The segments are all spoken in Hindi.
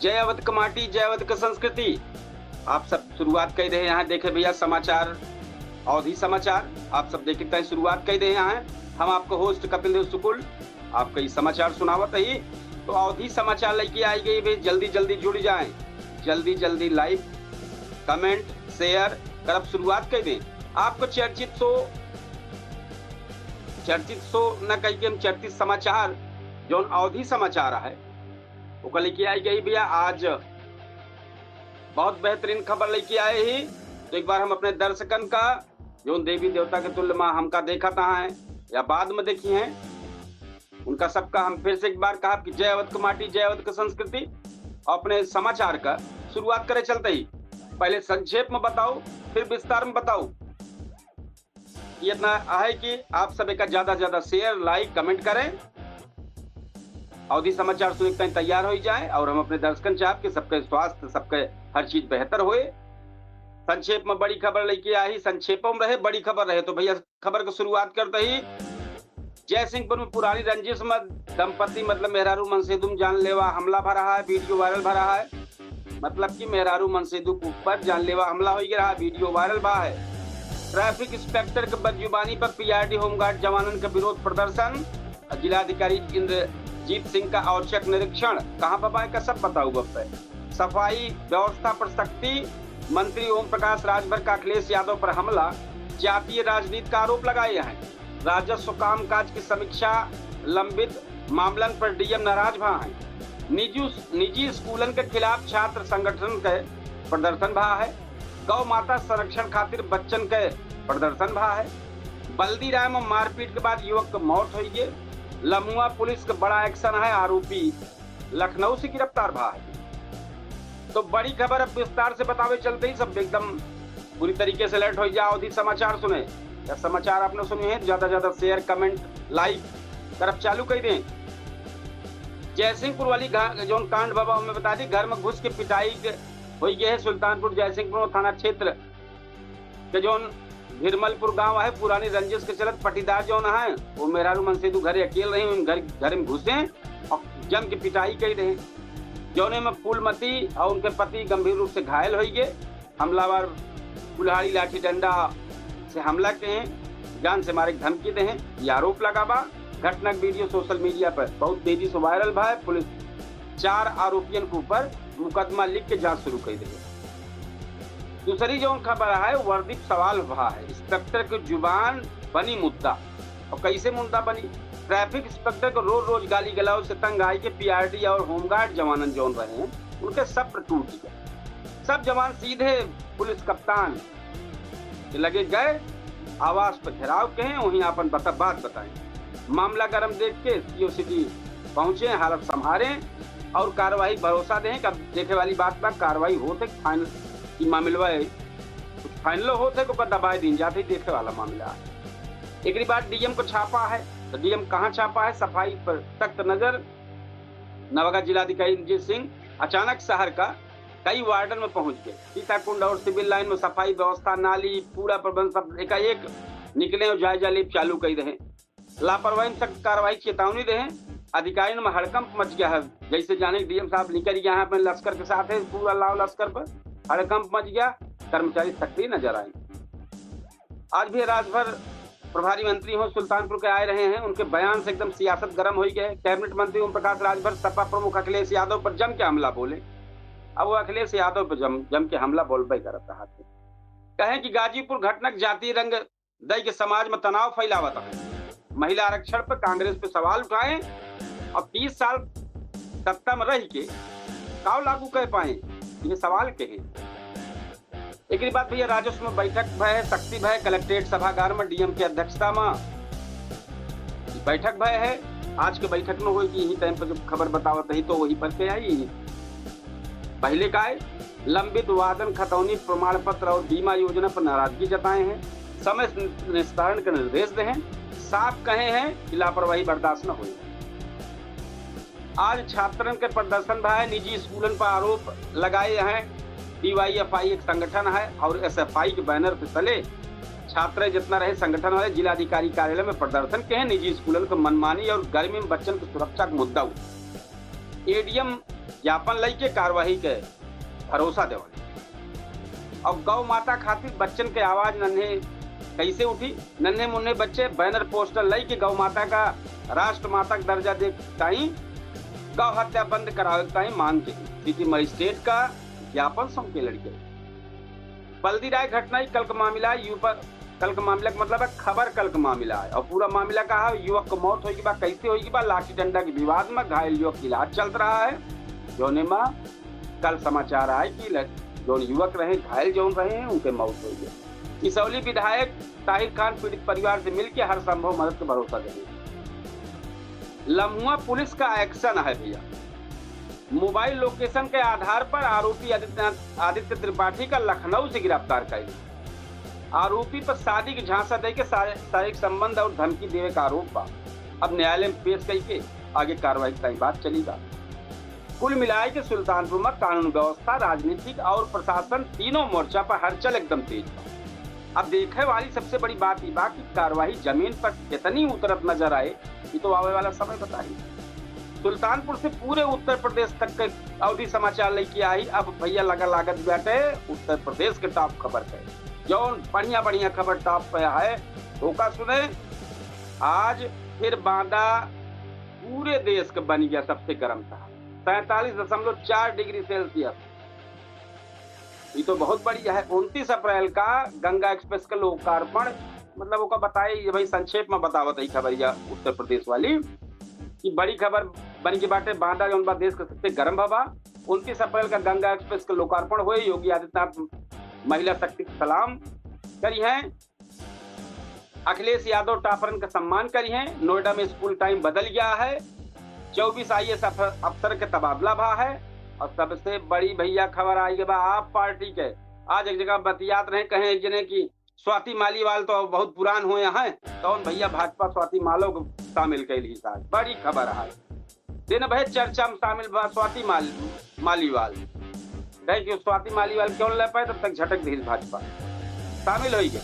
जय अवध कमाटी, जय अवध की संस्कृति। आप सब शुरुआत कर रहे हैं, देखे भैया समाचार, अवधि समाचार आप सब देखते हैं, शुरुआत कर रहे हैं। हम आपको होस्ट कपिल देव शुक्ल आपका ये समाचार सुनावत ही। तो अवधि समाचार लेके आई गई भाई, जल्दी जल्दी जुड़ जाएं, जल्दी जल्दी लाइक कमेंट शेयर कर शुरुआत कर दें। आपको चर्चित सो न कही के हम चर्चित समाचार जो अवधि समाचार है वो लेके आई गई भैया। आज बहुत बेहतरीन खबर लेके आए ही। तो एक बार हम अपने दर्शकन का जो देवी देवता के तुल्य माँ हमका देखा था है या बाद में देखी हैं, उनका सबका हम फिर से एक बार कहा कि जय अवध कमाटी, जय अवध की संस्कृति। अपने समाचार का शुरुआत करे चलते ही पहले संक्षेप में बताओ फिर विस्तार में बताओ। ये इतना है कि आप सभी का ज्यादा ज्यादा शेयर लाइक कमेंट करें, अवधि समाचार सुनने के तैयार हो जाए और हम अपने दर्शकन चाह के सबके स्वास्थ्य सबके हर चीज बेहतर होए। संक्षेप में बड़ी खबर लेके आई, संक्षेपों में रहे बड़ी खबर रहे। तो भैया खबर की शुरुआत करते ही जयसिंहपुर में पुरानी रंजिश में दंपति मतलब मेहरारू मनसेदुम जानलेवा हमला भरा है, वीडियो वायरल भरा है। मतलब कि मेहरारू मनसेदु के ऊपर जानलेवा हमला हो गया, वीडियो वायरल भा है। ट्रैफिक इंस्पेक्टर के बदजुबानी पर पीआरडी होमगार्ड जवानन का विरोध प्रदर्शन, जिलाधिकारी इंद्रजीत सिंह का औचक निरीक्षण। कहाँ पर का सब बताऊ बप्पे। सफाई व्यवस्था पर सख्ती, मंत्री ओम प्रकाश राजभर का अखिलेश यादव पर हमला, जातीय राजनीति का आरोप लगाए हैं। राजस्व कामकाज की समीक्षा, लंबित मामलन पर डीएम नाराज भा है। निजी स्कूलन के खिलाफ छात्र संगठन के प्रदर्शन भा है। गौ माता संरक्षण खातिर बच्चन के प्रदर्शन भा है। बल्दी राय में मारपीट के बाद युवक की मौत हुई है। लमुआ पुलिस का बड़ा एक्शन है, आरोपी लखनऊ से गिरफ्तार भा है। तो बड़ी खबर अब विस्तार से बतावे चलते ही सब एकदम पूरी तरीके से अलर्ट हो जाओ। अवधि समाचार सुने या समाचार आपने सुने हैं, ज्यादा ज्यादा शेयर कमेंट लाइक तरफ चालू कर दें। जयसिंहपुर वाली जो कांड बाबा में बता दी, घर में घुस के पिटाई हो गई है। सुल्तानपुर जयसिंहपुर थाना क्षेत्र के जो भिरमलपुर गांव है, पुरानी रंजिश के चलत पटीदार जो है वो मेहरारू मनसेदु घरे अकेले रही, घर में घुसे और जम के पिटाई कर रहे। जौने में फूलमती और उनके पति गंभीर रूप से घायल हो गए। हमलावर कुल्हाड़ी लाठी डंडा से हमला के हैं, जान से मारे धमकी दे हैं, ये आरोप लगावा। घटना वीडियो सोशल मीडिया पर बहुत तेजी से वायरल भा है। पुलिस 4 आरोपियों के ऊपर मुकदमा लिख के जांच शुरू कर दी है। दूसरी जो खबर है वर्दी सवाल भा है, इंस्पेक्टर की जुबान बनी मुद्दा। और कैसे मुद्दा बनी? ट्रैफिक इंस्पेक्टर को रोज रोज गाली गलौज से तंग आई के पीआरडी और होमगार्ड जवानन जोन रहे हैं, उनके सब पर टूट गए। सब जवान सीधे पुलिस कप्तान के लगे गए, आवास पर घेराव के हैं, वहीं अपन बात बताएं। मामला गर्म देख के सीओ सिटी पहुंचे, हालत संभाले और कार्रवाई भरोसा दें। कब देखे वाली बात पर कार्रवाई होते फाइनल की मामला कुछ फाइनल होते को दबाए दिन जाते देखे वाला मामला है। एक बार डीएम को छापा है, तो डीएम कहाँ छापा है? सफाई पर सख्त नजर। नवागढ़ जिलाधिकारी इंद्रजीत सिंह अचानक शहर का कई वार्डन में पहुंच गए। सीताकुंड और सिविल लाइन में सफाई व्यवस्था, नाली, कूड़ा प्रबंध सब एकाएक निकले और जायजा लेप चालू कर रहे। लापरवाही सख्त कार्रवाई चेतावनी दे। अधिकारी में हड़कंप मच गया है। जैसे जाने डीएम साहब निकल गया है अपने लश्कर के साथ है, पूरा लाव लश्कर पर हड़कंप मच गया, कर्मचारी सक्रिय नजर आए। आज भी राजभर प्रभारी मंत्री हो सुल्तानपुर के आए रहे हैं, उनके बयान से एकदम सियासत गर्म हो गए। कैबिनेट मंत्री ओम प्रकाश राजभर सपा प्रमुख अखिलेश यादव पर जम के हमला बोले। अब वो अखिलेश यादव पर जम के हमला बोलबे करता है। कहें कि गाजीपुर घटना जातीय रंग दई के समाज में तनाव फैलावता है। महिला आरक्षण पर कांग्रेस पे सवाल उठाए और 30 साल सत्ता में रह के काव लागू कर पाए, ये सवाल के हैं। एक बात भैया राजस्व में बैठक भय, शक्ति भय, कलेक्ट्रेट सभागार में डीएम की अध्यक्षता में बैठक भय है। आज के बैठक में हुई कि यही टाइम पर जब खबर बतावत रही तो वही पर के आई। पहले का है लंबित वादन खतौनी प्रमाण पत्र और बीमा योजना पर नाराजगी जताए हैं, समय निस्तारण के निर्देश दे हैं, साफ कहे हैं कि लापरवाही बर्दाश्त न हुई। आज छात्रन के प्रदर्शन भय, निजी स्कूलन पर आरोप लगाए हैं। डीवाईएफआई एक संगठन है और एसएफआई के बैनर के तले छात्र जितना रहे संगठन वाले जिलाधिकारी कार्यालय में प्रदर्शन के हैं। निजी स्कूलन को मनमानी और गर्मी में बच्चन की सुरक्षा का मुद्दा एडीएम ज्ञापन लई के कार्यवाही के भरोसा देवल। और गौ माता खातिर बच्चन के आवाज नन्हे कैसे उठी। नन्हे मुन्ने बच्चे बैनर पोस्टर लई के गौ माता का राष्ट्र माता का दर्जा दे ताई गौ हत्या बंद करावे ताई मांग की सिटी मजिस्ट्रेट का ज्ञापन सौंपे लड़के। बल्दी राय घटना ही कल का मामला कल का मामला का मतलब है खबर कल का मामला है। और पूरा मामला कहा युवक को मौत होगी बा कैसे होगी बा लाठी डंडा के विवाद में घायल युवक की इलाज चल रहा है। जोने में कल समाचार आए कि जो युवक रहे घायल जो रहे हैं उनके मौत हो गई। किसौली विधायक ताहिर खान पीड़ित परिवार से मिलकर हर संभव मदद का भरोसा देंगे। लम्हुआ पुलिस का एक्शन है भैया। मोबाइल लोकेशन के आधार पर आरोपी आदित्य त्रिपाठी का लखनऊ से गिरफ्तार कर लिया। आरोपी पर शादी की झांसा दे के शारीरिक संबंध और धमकी देने का आरोप बा। अब न्यायालय में पेश करके आगे कार्रवाई की बात चलेगा। कुल मिलाए के सुल्तानपुर में कानून व्यवस्था, राजनीतिक और प्रशासन तीनों मोर्चा पर हलचल एकदम तेज बा। अब देखने वाली सबसे बड़ी बात ये बा कि कार्रवाई जमीन पर कितनी उतरत नजर आए ये तो आने वाला समय बताइए। सुल्तानपुर से पूरे उत्तर प्रदेश तक के अवधि समाचार लेके आई। अब भैया लगा लागत बैठे उत्तर प्रदेश के टॉप खबर पे जौन बढ़िया खबर टॉप पे है धोखा सुने। आज फिर बांदा पूरे देश का बन गया सबसे गर्म था 47.4 डिग्री सेल्सियस। ये तो बहुत बढ़िया है। 29 अप्रैल का गंगा एक्सप्रेस का लोकार्पण मतलब वो का बताए भाई संक्षेप में बतावत है खबरिया उत्तर प्रदेश वाली कि बड़ी खबर बन के बाटे बांदा जौन बा देश का सबसे गर्म हवा। 29 अप्रैल का गंगा एक्सप्रेस का लोकार्पण हुए। योगी आदित्यनाथ महिला शक्ति का सलाम करी है। अखिलेश यादव टापरन का सम्मान करी है। नोएडा में स्कूल टाइम बदल गया है। 24 IAS अफसर के तबादला भा है। और सबसे बड़ी भैया खबर आई के बाद आप पार्टी के आज एक जगह बतियात रहे कहे एक जने की स्वाति मालीवाल तो बहुत पुरान हुए हैं तो भैया भाजपा स्वाति मालो को शामिल कैली साथ बड़ी खबर है। दिन भर चर्चा में शामिल स्वाति मालीवाल कहे कि स्वाति मालीवाल क्यों ले पाए तब तक झटक दी भाजपा शामिल हो गए।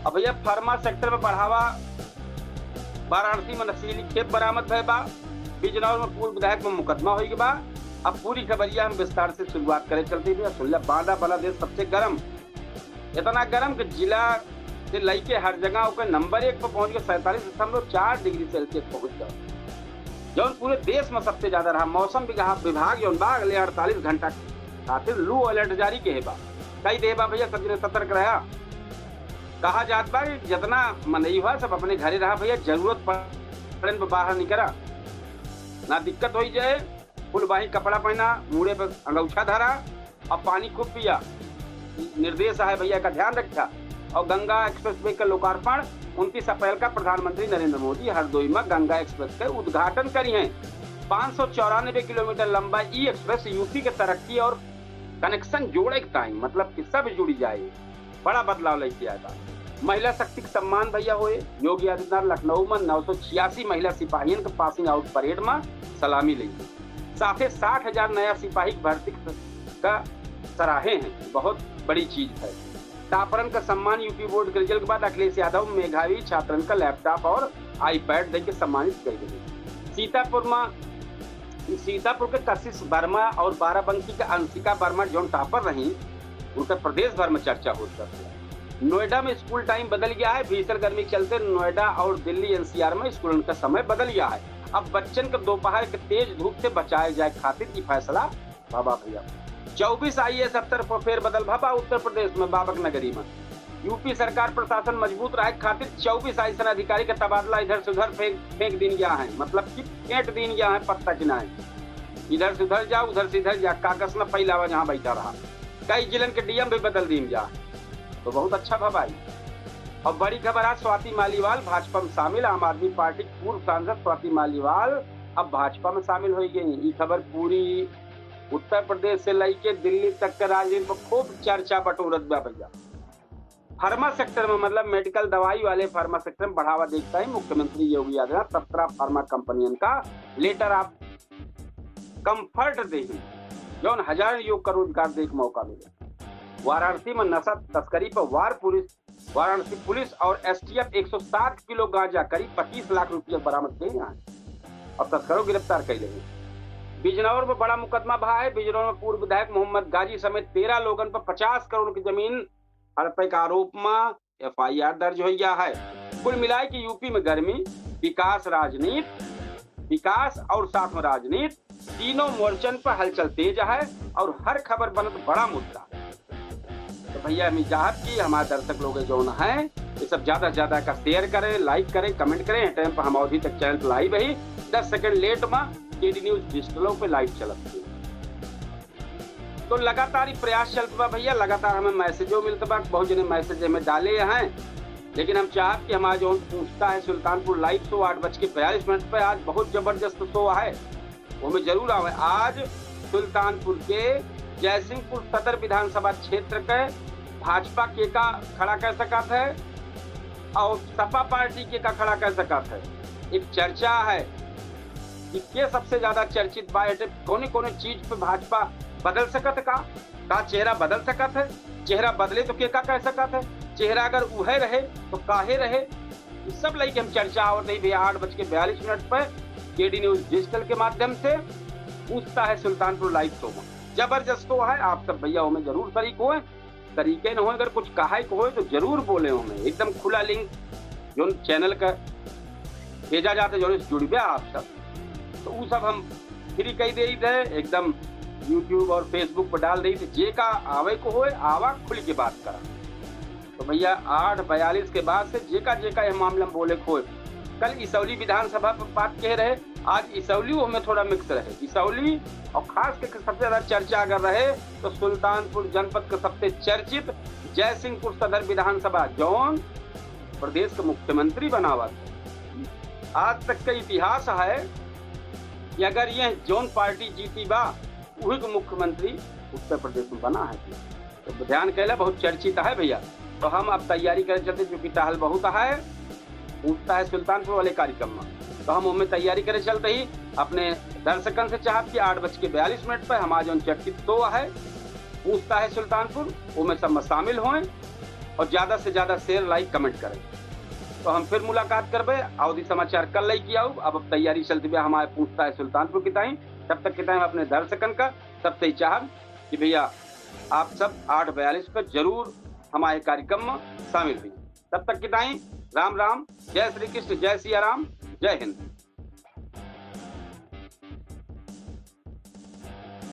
अब भैया फार्मा सेक्टर में बढ़ावा। वाराणसी में नशीली खेप बरामद भय बा। बिजनौर में पूर्व विधायक में मुकदमा हो बा। अब पूरी खबरिया हम विस्तार से शुरुआत करें चलते हुए। बांदा बना देश सबसे गर्म, इतना गर्म कि जिला से लेके हर जगह नंबर 1 पर पहुंच गए 47.4 डिग्री सेल्सियस पहुंच गए जो पूरे देश में सबसे ज्यादा रहा। मौसम विभाग जो अगले 48 घंटा खातिर लू अलर्ट जारी के बा। कई देबा भैया सब जने सतर्क रहा। कहा जात बा जितना मनई हुआ सब अपने घरे रहा भैया। जरूरत पड़े पर बाहर निकला ना दिक्कत हो जाए। फुल बाही कपड़ा पहना, मुड़े पर अंगूछा धरा और पानी खूब पिया। निर्देश है भैया का ध्यान रखा। और गंगा एक्सप्रेसवे का लोकार्पण 29 अप्रैल का प्रधानमंत्री नरेंद्र मोदी हरदोई में गंगा एक्सप्रेस का उद्घाटन करी है। 594 किलोमीटर लंबा ई एक्सप्रेस यूपी के तरक्की और कनेक्शन जोड़े के टाइम मतलब कि सब जुड़ी जाए बड़ा बदलाव लेके आएगा। महिला शक्ति का सम्मान भैया हुए। योगी आदित्यनाथ लखनऊ में 986 महिला सिपाहियों के पासिंग आउट परेड में सलामी ली। साथ ही 60,000 नया सिपाही भर्ती का सराहे हैं। बहुत बड़ी चीज है। टापरन का सम्मान यूपी बोर्ड के रिजल्ट के बाद अखिलेश यादव मेधावी छात्रन का लैपटॉप और आईपैड देकर सम्मानित कर गई। सीतापुर के कशिश वर्मा और बाराबंकी के अंशिका वर्मा जो टॉपर रही उनका प्रदेश भर में चर्चा होता है। नोएडा में स्कूल टाइम बदल गया है। भीषण गर्मी के चलते नोएडा और दिल्ली NCR में स्कूल का समय बदल गया है। अब बच्चन को दोपहर के तेज धूप से बचाया जाए खातिर की फैसला बाबा भैया। 24 IAS अफसर पर फेर बदल भाबा उत्तर प्रदेश में बाबक नगरी में। यूपी सरकार प्रशासन मजबूत रहे खातिर 24 IAS अधिकारी का तबादला इधर से उधर फेंक दिन गया है। मतलब कि फेंक दिन गया है पत्ता की ना इधर से उधर जा उधर से इधर जा कागज न फैलावा जहाँ बैठा रहा। कई जिलन के DM भी बदल दिन गया तो बहुत अच्छा भाई। और बड़ी खबर आज स्वाति मालीवाल भाजपा में शामिल। आम आदमी पार्टी पूर्व सांसद स्वाति मालीवाल अब भाजपा में शामिल हो गई। ये खबर पूरी उत्तर प्रदेश से लेके दिल्ली तक के राजनीति में खूब चर्चा बटोरत बा भैया। फार्मा सेक्टर में मतलब मेडिकल दवाई वाले फार्मा सेक्टर में बढ़ावा देखता है मुख्यमंत्री योगी आदित्यनाथ। 17 फार्मा कंपनियों का लेटर ऑफ कंफर्ट देगी जो 1000 युवक का रोजगार देने का मौका मिले। वाराणसी में नशा तस्करी पर वाराणसी पुलिस और STF 107 किलो गांजा करीब 25 लाख रुपये बरामद किए हैं और तस्करों गिरफ्तार कर लिए। बिजनौर में बड़ा मुकदमा भा है। बिजनौर में पूर्व विधायक मोहम्मद गाजी समेत 13 लोगन पर 50 करोड़ की जमीन हड़पे के आरोप में FIR दर्ज हो गया है। कुल मिलाए कि यूपी में गर्मी, विकास, राजनीति, विकास और साथ में राजनीति तीनों मोर्चन पर हलचल तेज है और हर खबर बनत बड़ा मुद्दा। तो भैया हम चाहत की हमारे दर्शक लोग जो है ये सब ज्यादा से ज्यादा का शेयर करें, लाइक करें, कमेंट करें। टाइम पर हम अवधि तक चैनल पर लाइव है 10 सेकंड लेट में KD न्यूज डिजिटलों पे लाइव चलती है। तो लगातार ही प्रयास चलता बा भैया, लगातार हमें मैसेजों मिलता बा, बहुत जने मैसेज हमें डाले हैं। लेकिन हम चाहत कि हमारा जो पूछता है सुल्तानपुर लाइव शो 8:42 पे आज बहुत जबरदस्त शो है, वो में जरूर आवे। आज सुल्तानपुर के जयसिंहपुर सदर विधानसभा क्षेत्र के भाजपा के का खड़ा कर सकत है और सपा पार्टी के का खड़ा कर सकत है। एक चर्चा है कि के सबसे ज्यादा चर्चित बात है, कौन चीज पे भाजपा बदल सकत का चेहरा बदल सकत है। चेहरा बदले तो के का कह सकत है, चेहरा अगर उहे रहे तो काहे रहे। इस सब लेके हम चर्चा और नहीं भैया 8:42 पर KD न्यूज डिजिटल के माध्यम से पूछता है सुल्तानपुर लाइव शो में। जबरदस्त हो है, आप सब भैया हमें जरूर शरीक हुए, तरीके न हो अगर कुछ कहा हो तो जरूर बोले। हमें एकदम खुला लिंक जो चैनल का भेजा जाता है, जो जुड़ आप सब, तो वो सब हम फ्री कही दे रहे एकदम YouTube और Facebook पर डाल रही थी। जे का आवे को होए आवा खुल के बात करा। तो भैया 8:42 के बाद से जे का यह मामला में बोले खोए। कल इसौली विधानसभा पर बात कह रहे, आज इसौली में थोड़ा मिक्स रहे। इसौली और खास करके सबसे ज्यादा चर्चा अगर रहे तो सुल्तानपुर जनपद के सबसे चर्चित जयसिंहपुर सदर विधानसभा जौन प्रदेश के मुख्यमंत्री बनावा। आज तक का इतिहास है कि अगर यह जौन पार्टी जीती बा वही को मुख्यमंत्री उत्तर प्रदेश में बना है। तो ध्यान कहला बहुत चर्चित है भैया। तो हम अब तैयारी कर चलते, क्योंकि टहल बहुत है, पूछता है सुल्तानपुर वाले कार्यक्रम में, तो हम उनमें तैयारी करे चलते ही अपने दर्शकन से चाहत कि 8:42 पर हमारा जो चर्चित तो है पूछता है सुल्तानपुर, उनमें सब में शामिल हों और ज्यादा से ज्यादा शेयर, लाइक, कमेंट करें। तो हम फिर मुलाकात करबे। अवधि समाचार कल लेके आओ। अब तैयारी चलती है हमारे पूछता है सुल्तानपुर की टाइम। तब तक के टाइम अपने दर्शकन का सबसे ही चाहत कि भैया आप सब 8:42 पर जरूर हमारे कार्यक्रम में शामिल हुई। तब तक की टाइम राम राम, जय श्री कृष्ण, जय सिया राम, जय हिंद।